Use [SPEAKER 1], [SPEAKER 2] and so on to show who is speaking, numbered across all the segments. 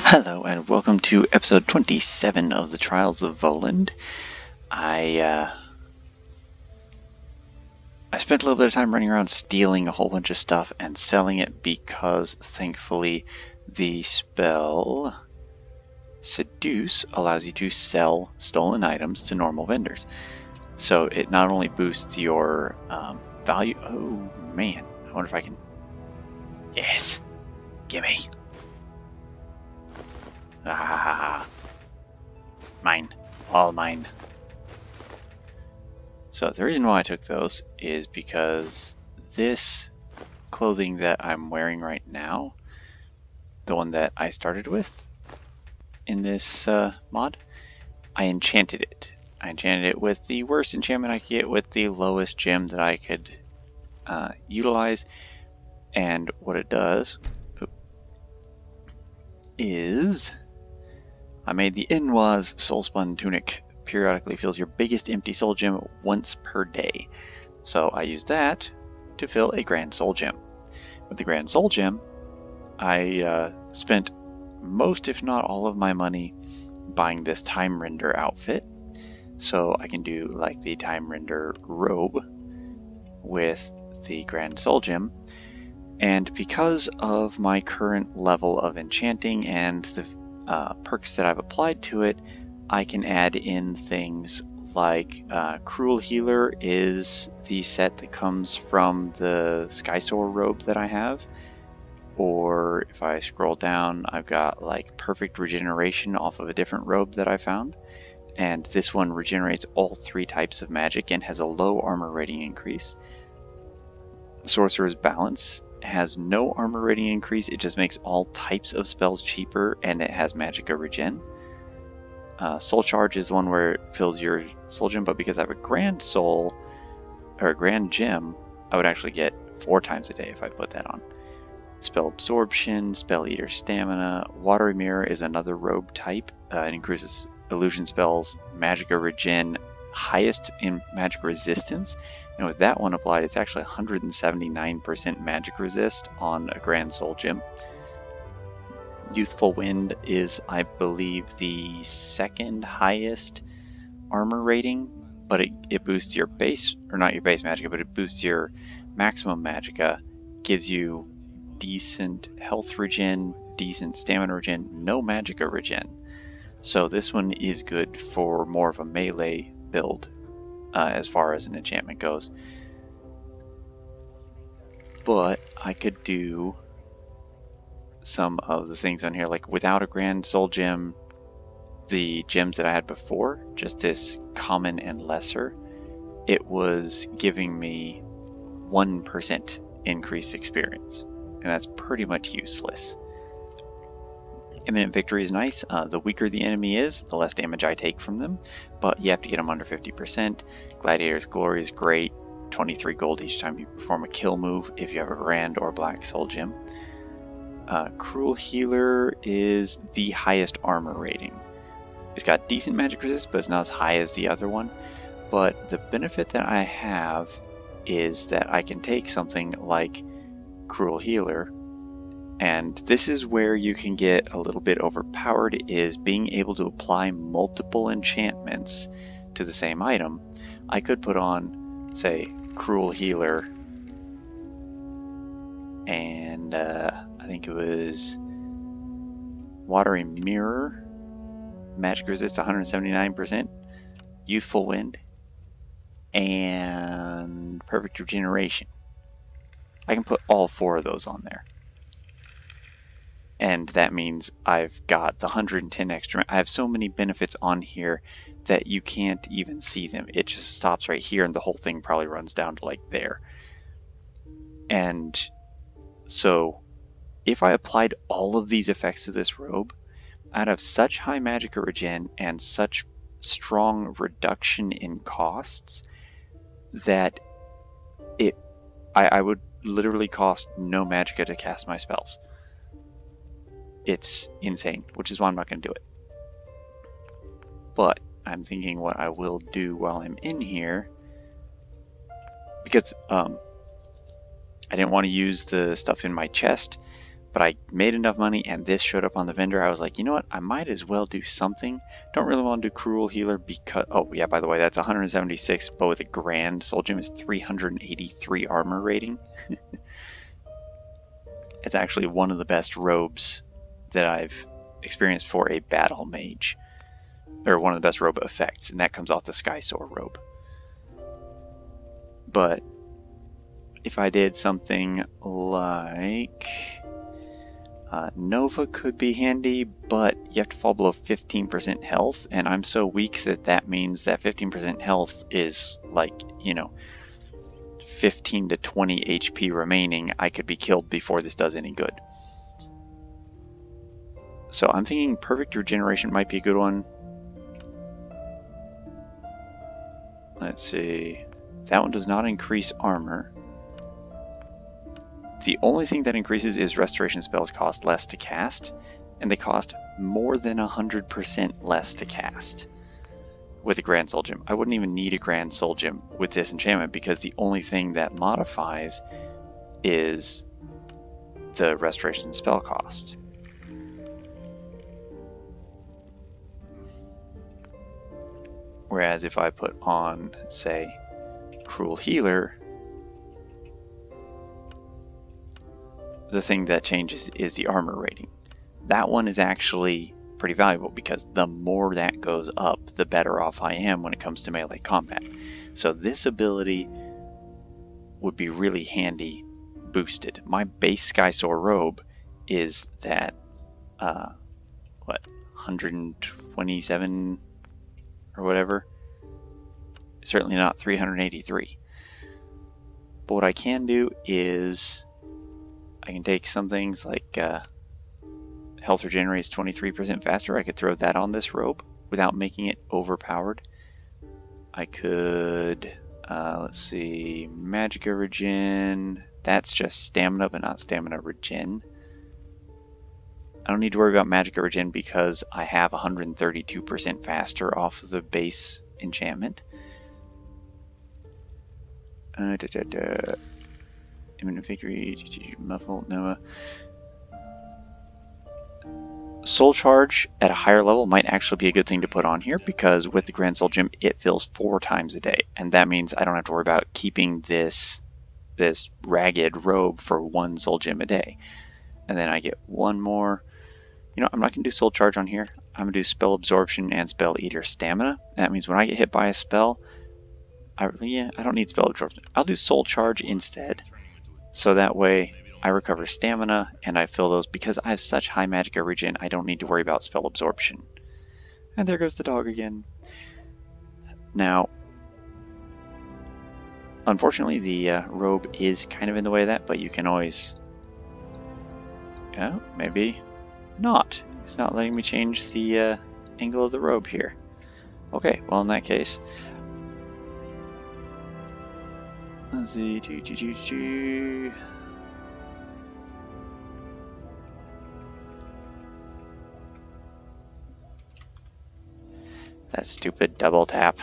[SPEAKER 1] Hello and welcome to episode 27 of the Trials of Voland. I spent a little bit of time running around stealing a whole bunch of stuff and selling it because thankfully the spell Seduce allows you to sell stolen items to normal vendors. So it not only boosts your value. Oh man, I wonder if I can. Yes, gimme. Ah, mine, all mine. So the reason why I took those is because this clothing that I'm wearing right now, the one that I started with in this mod, I enchanted it. I enchanted it with the worst enchantment I could get with the lowest gem that I could utilize. And what it does is I made the Inwa's Soulspun Tunic. Periodically fills your biggest empty soul gem once per day. So I used that to fill a grand soul gem. With the grand soul gem, I spent most, if not all, of my money buying this time render outfit. So I can do like the time render robe with the grand soul gem. And because of my current level of enchanting and the perks that I've applied to it, I can add in things like Cruel Healer is the set that comes from the Solace Robe that I have. Or if I scroll down, I've got like Perfect Regeneration off of a different robe that I found. And this one regenerates all 3 types of magic and has a low armor rating increase. Sorcerer's Balance has no armor rating increase, it just makes all types of spells cheaper, and it has Magicka Regen. Soul Charge is one where it fills your soul gem, but because I have a grand soul, or a grand gem, I would actually get 4 times a day if I put that on. Spell Absorption, Spell Eater Stamina, Watery Mirror is another robe type. It increases illusion spells, Magicka Regen, highest in magic resistance. And with that one applied, it's actually 179% magic resist on a grand soul gem. Youthful Wind is, I believe, the second highest armor rating, but it boosts your base, or not your base magicka, but it boosts your maximum magicka, gives you decent health regen, decent stamina regen, no magicka regen. So this one is good for more of a melee build as far as an enchantment goes. But I could do some of the things on here, like without a grand soul gem, the gems that I had before, just this common and lesser, it was giving me 1% increased experience, and that's pretty much useless. Imminent Victory is nice. The weaker the enemy is, the less damage I take from them, but you have to get them under 50%. Gladiator's Glory is great, 23 gold each time you perform a kill move if you have a grand or black soul gem. Cruel Healer is the highest armor rating. It's got decent magic resist, but it's not as high as the other one. But the benefit that I have is that I can take something like Cruel Healer, and this is where you can get a little bit overpowered, is being able to apply multiple enchantments to the same item. I could put on, say, Cruel Healer, and I think it was Watery Mirror, magic resist 179%, Youthful Wind, and Perfect Regeneration. I can put all 4 of those on there. And that means I've got the 110 extra. I have so many benefits on here that you can't even see them. It just stops right here and the whole thing probably runs down to like there. And so if I applied all of these effects to this robe, I'd have such high magicka regen and such strong reduction in costs that I would literally cost no magicka to cast my spells. It's insane, which is why I'm not going to do it. But I'm thinking what I will do while I'm in here, because I didn't want to use the stuff in my chest, But I made enough money and this showed up on the vendor. I was like, you know what? I might as well do something. Don't really want to do Cruel Healer because... Oh, yeah, by the way, that's 176, but with a Grand Soul Gem is 383 armor rating. It's actually one of the best robes that I've experienced for a battle mage. Or one of the best robe effects, and that comes off the Skyrim robe. But if I did something like... Nova could be handy, but you have to fall below 15% health, and I'm so weak that that means that 15% health is like, you know, 15 to 20 HP remaining. I could be killed before this does any good. So I'm thinking Perfect Regeneration might be a good one. Let's see. That one does not increase armor. The only thing that increases is restoration spells cost less to cast, and they cost more than 100% less to cast with a Grand Soul Gem. I wouldn't even need a Grand Soul Gem with this enchantment because the only thing that modifies is the restoration spell cost. Whereas if I put on, say, Cruel Healer, the thing that changes is the armor rating. That one is actually pretty valuable because the more that goes up, the better off I am when it comes to melee combat. So this ability would be really handy boosted. My base Skyrim robe is that, 127 or whatever? Certainly not 383. But what I can do is I can take some things like health regenerates 23% faster. I could throw that on this robe without making it overpowered. I could, let's see, Magicka Regen. That's just stamina, but not stamina regen. I don't need to worry about Magicka Regen because I have 132% faster off of the base enchantment. Imminent Victory, Muffle, Noah. Soul Charge at a higher level might actually be a good thing to put on here because with the Grand Soul Gem it fills 4 times a day, and that means I don't have to worry about keeping this ragged robe for 1 Soul Gem a day. And then I get 1 more. You know, I'm not going to do Soul Charge on here. I'm going to do Spell Absorption and Spell Eater Stamina. And that means when I get hit by a spell, I don't need Spell Absorption. I'll do Soul Charge instead. So that way I recover stamina and I fill those because I have such high Magicka Regen, I don't need to worry about spell absorption. And there goes the dog again. Now, unfortunately the robe is kind of in the way of that, but you can always... Yeah, maybe not. It's not letting me change the angle of the robe here. Okay, well in that case... Let's see, that stupid double tap.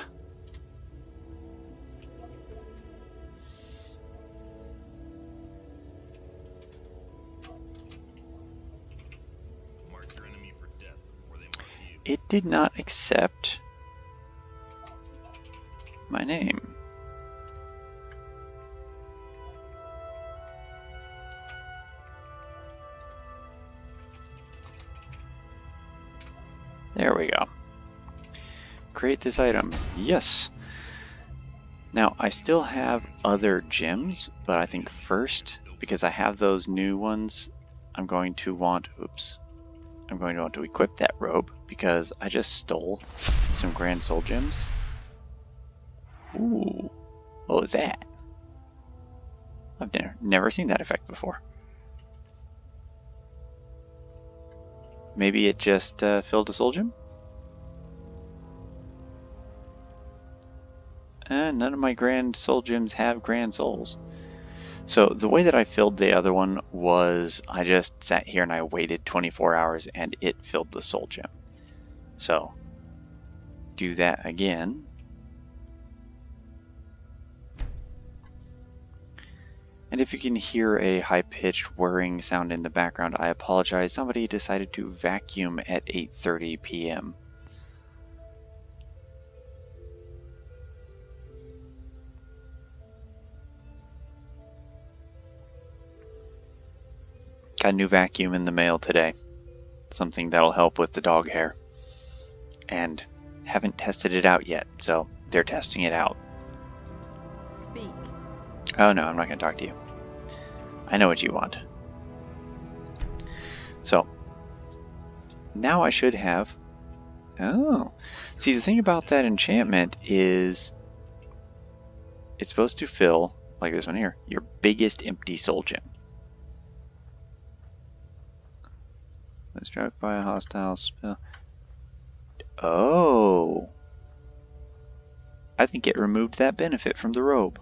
[SPEAKER 2] Mark your enemy for death before they mark you.
[SPEAKER 1] It did not accept my name. There we go. Create this item. Yes. Now, I still have other gems, but I think first, because I have those new ones, I'm going to want to equip that robe, because I just stole some Grand Soul Gems. Ooh, what was that? I've never seen that effect before. Maybe it just filled a soul gem? And none of my Grand Soul Gems have Grand Souls. So the way that I filled the other one was I just sat here and I waited 24 hours and it filled the soul gem. So do that again. And if you can hear a high-pitched whirring sound in the background, I apologize. Somebody decided to vacuum at 8:30 p.m. Got a new vacuum in the mail today. Something that'll help with the dog hair. And haven't tested it out yet, so they're testing it out.
[SPEAKER 3] Speak.
[SPEAKER 1] Oh no, I'm not going to talk to you. I know what you want. So, now I should have... Oh, see, the thing about that enchantment is it's supposed to fill, like this one here, your biggest empty soul gem. When struck by a hostile spell. Oh, I think it removed that benefit from the robe.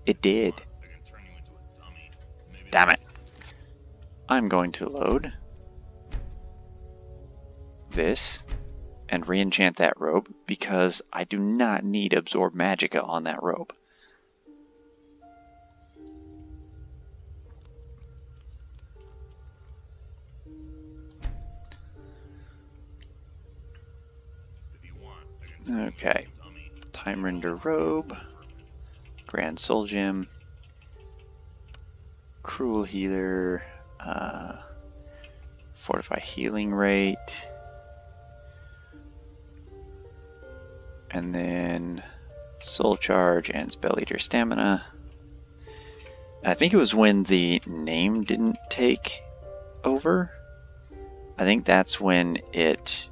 [SPEAKER 1] It did.
[SPEAKER 2] I can turn you into a dummy. Maybe
[SPEAKER 1] Damn it. I'm going to load this and re-enchant that robe because I do not need Absorb Magicka on that robe.
[SPEAKER 2] if you want, I can turn you into
[SPEAKER 1] Okay.
[SPEAKER 2] a dummy.
[SPEAKER 1] Time Render Robe, Grand Soul Gem, Cruel Healer, Fortify Healing Rate, and then Soul Charge and Spell Eater Stamina. I think it was when the name didn't take over. I think that's when it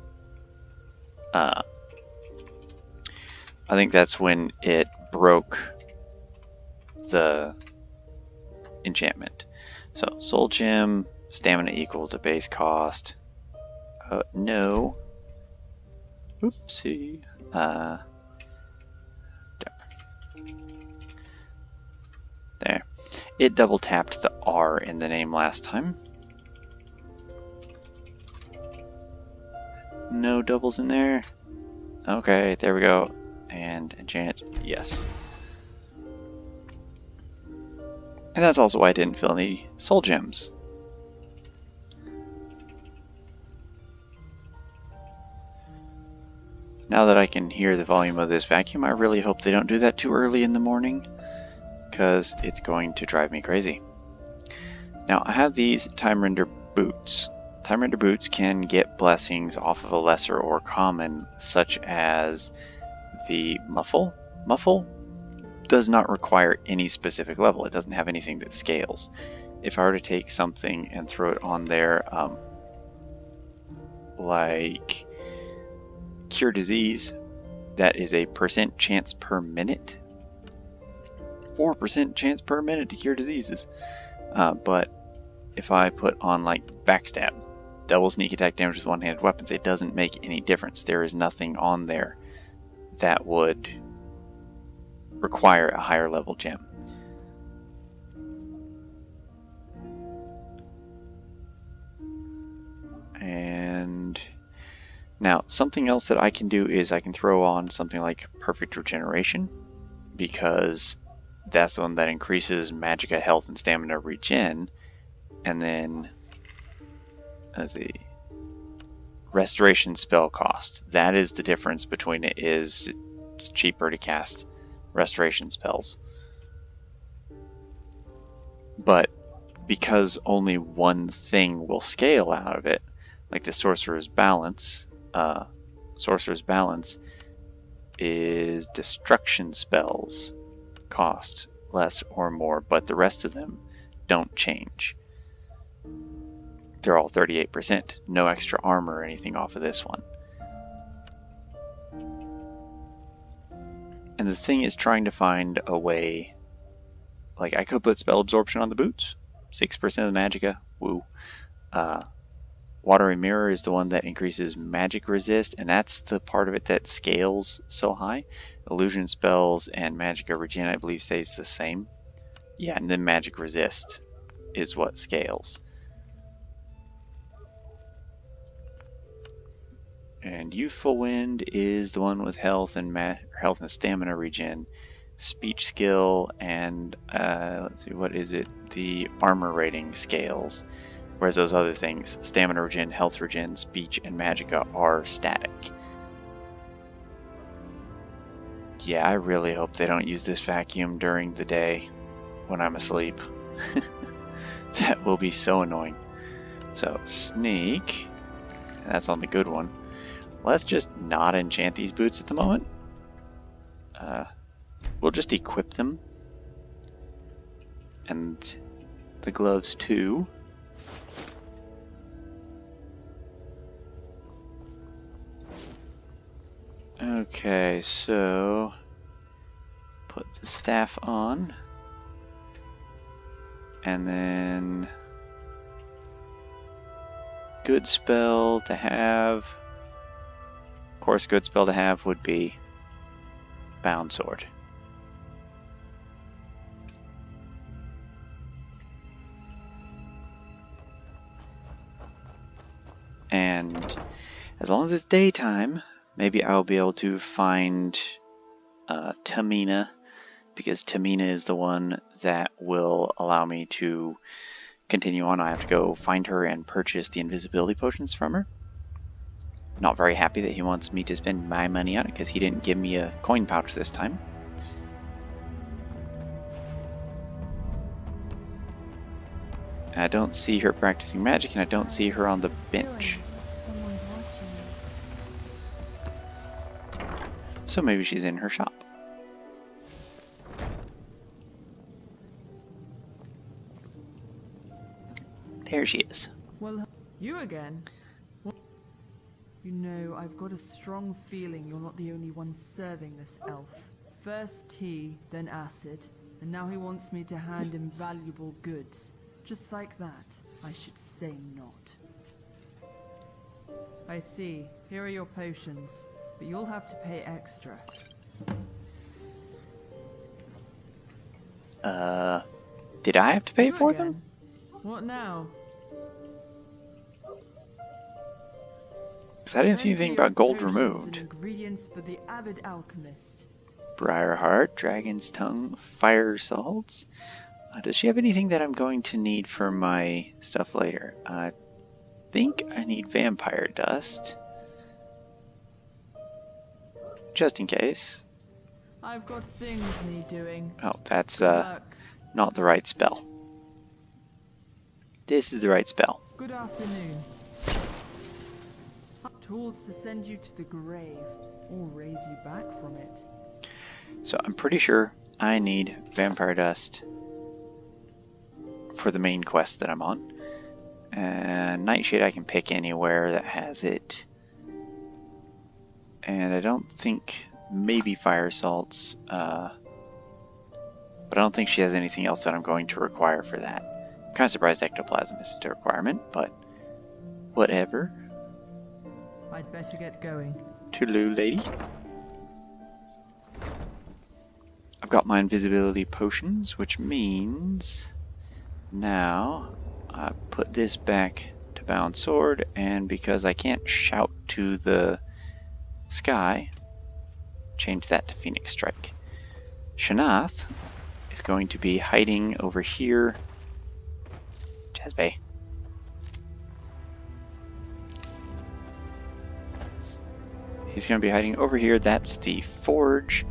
[SPEAKER 1] broke the enchantment. So Soul Gem, stamina equal to base cost. No. Oopsie. There. It double tapped the R in the name last time. No doubles in there. Okay, there we go. And enchant, yes. And that's also why I didn't fill any soul gems. Now that I can hear the volume of this vacuum, I really hope they don't do that too early in the morning, because it's going to drive me crazy. Now I have these Time Render boots. Time Render boots can get blessings off of a lesser or common, such as the Muffle. Muffle does not require any specific level. It doesn't have anything that scales. If I were to take something and throw it on there, like Cure Disease, that is a % chance per minute. 4% chance per minute to cure diseases. But if I put on like Backstab, double sneak attack damage with one-handed weapons, it doesn't make any difference. There is nothing on there that would require a higher level gem. And now something else that I can do is I can throw on something like Perfect Regeneration, because that's the one that increases Magicka health and stamina regen. And then let's see, Restoration spell cost. That is the difference between it. Is it's cheaper to cast restoration spells. But because only one thing will scale out of it, like the Sorcerer's Balance, is destruction spells cost less or more, but the rest of them don't change. They're all 38%. No extra armor or anything off of this one. And the thing is trying to find a way, like I could put spell absorption on the boots, 6% of the magicka, woo. Watery Mirror is the one that increases magic resist, and that's the part of it that scales so high. Illusion spells and magicka regen, I believe, stays the same. Yeah, and then magic resist is what scales. And Youthful Wind is the one with health and stamina regen. speech skill and let's see, what is it? The armor rating scales. Whereas those other things, stamina regen, health regen, speech, and magicka, are static. Yeah, I really hope they don't use this vacuum during the day when I'm asleep. That will be so annoying. So, sneak. That's on the good one. Let's just not enchant these boots at the moment. We'll just equip them. And the gloves too. Okay, so put the staff on, and then good spell to have. Of course, good spell to have would be Bound Sword. And as long as it's daytime, maybe I'll be able to find Tamina, because Tamina is the one that will allow me to continue on. I have to go find her and purchase the invisibility potions from her. Not very happy that he wants me to spend my money on it, because he didn't give me a coin pouch this time. I don't see her practicing magic, and I don't see her on the bench.
[SPEAKER 3] Someone's watching.
[SPEAKER 1] So maybe she's in her shop. There she is.
[SPEAKER 4] Well, you again? What? You know, I've got a strong feeling you're not the only one serving this elf. First tea, then acid, and now he wants me to hand him valuable goods. Just like that, I should say not. I see. Here are your potions, but you'll have to pay extra.
[SPEAKER 1] Did I have to pay
[SPEAKER 4] You
[SPEAKER 1] for
[SPEAKER 4] again?
[SPEAKER 1] them?
[SPEAKER 4] What now?
[SPEAKER 1] Because I didn't see anything
[SPEAKER 4] Plenty
[SPEAKER 1] about
[SPEAKER 4] of
[SPEAKER 1] gold
[SPEAKER 4] potions
[SPEAKER 1] removed.
[SPEAKER 4] and ingredients for the avid alchemist.
[SPEAKER 1] Briarheart, Dragon's Tongue, Fire Salts. Does she have anything that I'm going to need for my stuff later? I think I need Vampire Dust. Just in case.
[SPEAKER 4] I've got things need doing.
[SPEAKER 1] Oh, that's
[SPEAKER 4] Good luck.
[SPEAKER 1] not the right spell. This is the right spell.
[SPEAKER 4] Good afternoon. Tools to send you to the grave, or raise you back from it.
[SPEAKER 1] So I'm pretty sure I need Vampire Dust for the main quest that I'm on. And Nightshade I can pick anywhere that has it. And I don't think, maybe Fire Salts, but I don't think she has anything else that I'm going to require for that. I'm kind of surprised Ectoplasm isn't a requirement, but whatever.
[SPEAKER 4] I'd better get going.
[SPEAKER 1] Toodaloo, lady. I've got my invisibility potions, which means now I put this back to Bound Sword, and because I can't shout to the sky, change that to Phoenix Strike. Shanath is going to be hiding over here. Jazbay. He's going to be hiding over here. That's the forge.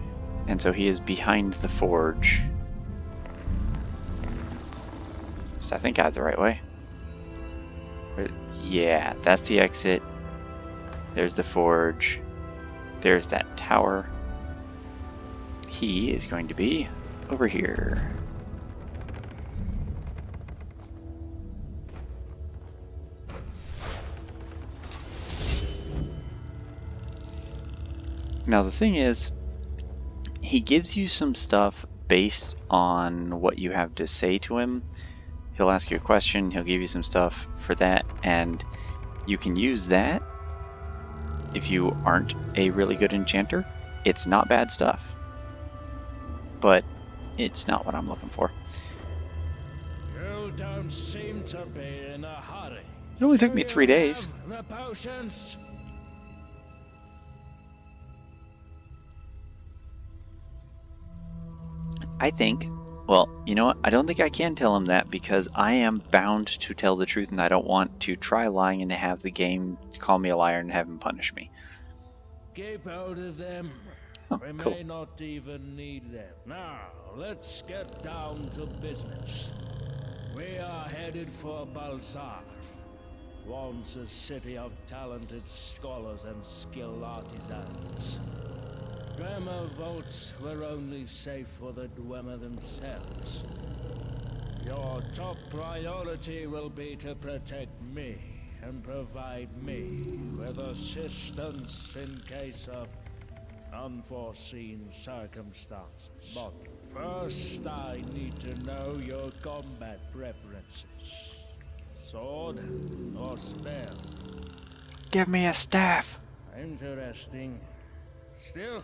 [SPEAKER 1] And so he is behind the forge. So I think I have the right way. Yeah, that's the exit. There's the forge. There's that tower. He is going to be over here. Now the thing is, he gives you some stuff based on what you have to say to him. He'll ask you a question, he'll give you some stuff for that, and you can use that if you aren't a really good enchanter. It's not bad stuff, but it's not what I'm looking for.
[SPEAKER 5] You don't seem to be in a hurry.
[SPEAKER 1] It only took me
[SPEAKER 5] Do
[SPEAKER 1] 3
[SPEAKER 5] you
[SPEAKER 1] days.
[SPEAKER 5] have the potions?
[SPEAKER 1] I think, well, you know what? I don't think I can tell him that because I am bound to tell the truth and I don't want to try lying and have the game call me a liar and have him punish me.
[SPEAKER 5] Keep out of them.
[SPEAKER 1] Oh,
[SPEAKER 5] We
[SPEAKER 1] cool.
[SPEAKER 5] may not even need them. Now, let's get down to business. We are headed for Bkhalzarf, once a city of talented scholars and skilled artisans. Dwemer vaults were only safe for the Dwemer themselves. Your top priority will be to protect me and provide me with assistance in case of unforeseen circumstances. But first I need to know your combat preferences. Sword or spell?
[SPEAKER 1] Give me a staff.
[SPEAKER 5] Interesting. Still,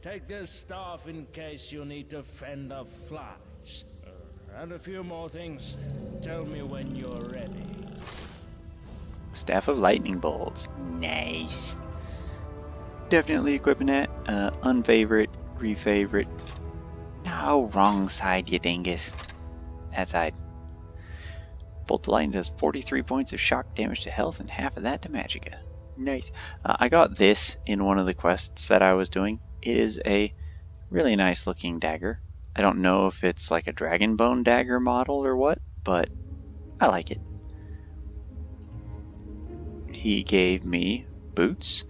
[SPEAKER 5] take this staff in case you need to fend off flies. And a few more things. Tell me when you're ready.
[SPEAKER 1] Staff of lightning bolts. Nice. Definitely equipping that. Unfavorite, refavorite. No, wrong side, you dingus. That side. Bolt of Lightning does 43 points of shock damage to health and half of that to magicka. Nice. I got this in one of the quests that I was doing. It is a really nice looking dagger. I don't know if it's like a dragon bone dagger model or what, but I like it. He gave me boots,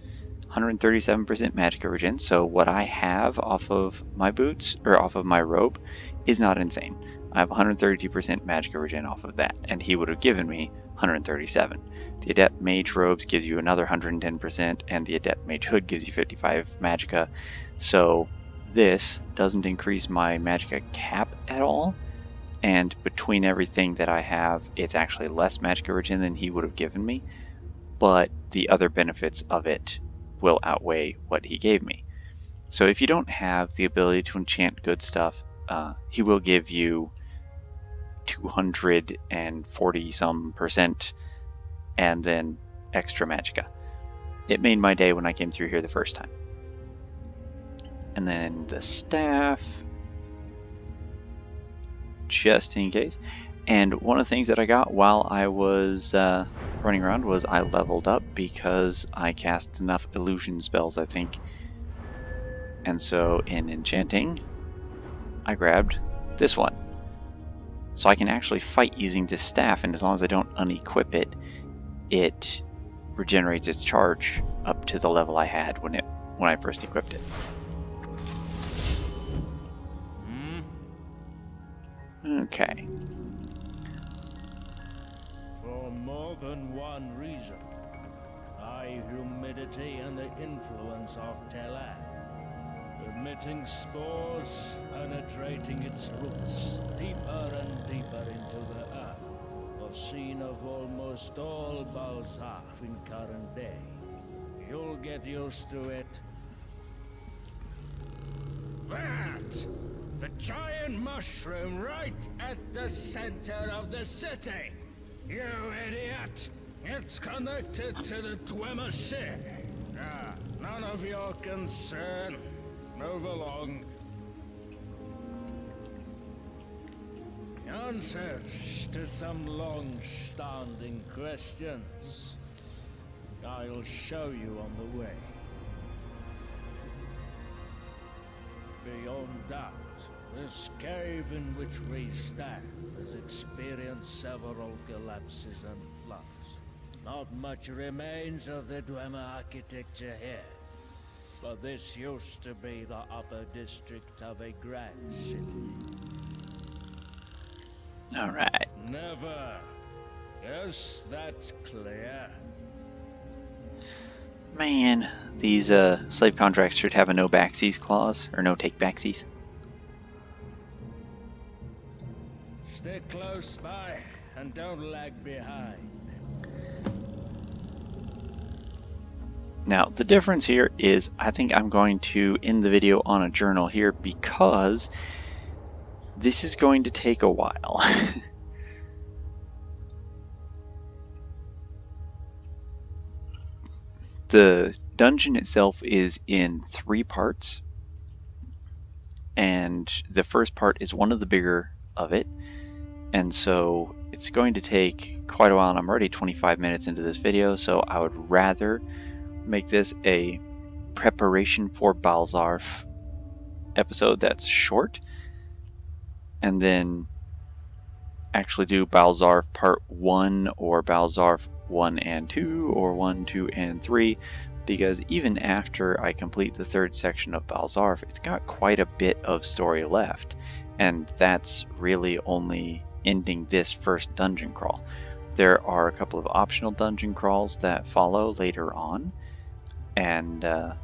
[SPEAKER 1] 137% magicka regen, so what I have off of my boots, or off of my robe, is not insane. I have 132% magicka regen off of that, and he would have given me 137. The Adept Mage robes gives you another 110%, and the Adept Mage hood gives you 55 magicka, so this doesn't increase my magicka cap at all, and between everything that I have, it's actually less magicka regen than he would have given me, but the other benefits of it will outweigh what he gave me. So if you don't have the ability to enchant good stuff, he will give you 240 some percent and then extra magicka. It made my day when I came through here the first time. And then the staff, just in case. And one of the things that I got while I was running around was I leveled up because I cast enough illusion spells, I think. And so in enchanting, I grabbed this one. So I can actually fight using this staff, and as long as I don't unequip it, it regenerates its charge up to the level I had when I first equipped it. Okay.
[SPEAKER 5] For more than one reason. High humidity and the influence of Telan. Emitting spores, penetrating its roots, deeper and deeper into the earth. A scene of almost all Bkhalzarf in current day. You'll get used to it. That! The giant mushroom right at the center of the city! You idiot! It's connected to the Dwemer ship. None of your concern. Move along. Answers to some long-standing questions. I'll show you on the way. Beyond doubt, this cave in which we stand has experienced several collapses and floods. Not much remains of the Dwemer architecture here. But this used to be the upper district of a grand city.
[SPEAKER 1] Alright.
[SPEAKER 5] Never. Yes, that's clear.
[SPEAKER 1] Man, these slave contracts should have a no backsies clause, or no take backsies.
[SPEAKER 5] Stay close by and don't lag behind.
[SPEAKER 1] Now, the difference here is I think I'm going to end the video on a journal here because this is going to take a while. The dungeon itself is in 3 parts, and the first part is one of the bigger of it, and so it's going to take quite a while, and I'm already 25 minutes into this video, so I would rather make this a preparation for Bkhalzarf episode that's short, and then actually do Bkhalzarf part 1 or Bkhalzarf 1 and 2 or 1, 2, and 3, because even after I complete the third section of Bkhalzarf, it's got quite a bit of story left, and that's really only ending this first dungeon crawl. There are a couple of optional dungeon crawls that follow later on, and the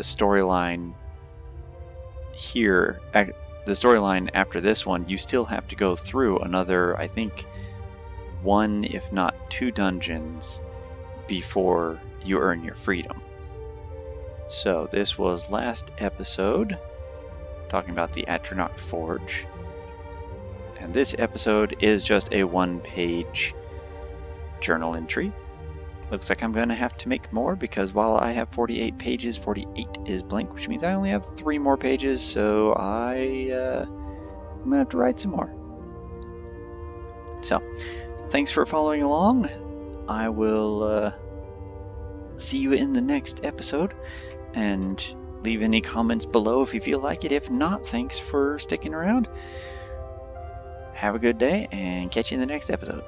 [SPEAKER 1] storyline here, the storyline after this one, you still have to go through another, I think, 1 if not 2 dungeons before you earn your freedom. So this was last episode, talking about the Atronach Forge, and this episode is just a 1-page journal entry. Looks like I'm going to have to make more, because while I have 48 pages, 48 is blank, which means I only have 3 more pages, so I'm going to have to write some more. So, thanks for following along. I will see you in the next episode, and leave any comments below if you feel like it. If not, thanks for sticking around. Have a good day, and catch you in the next episode.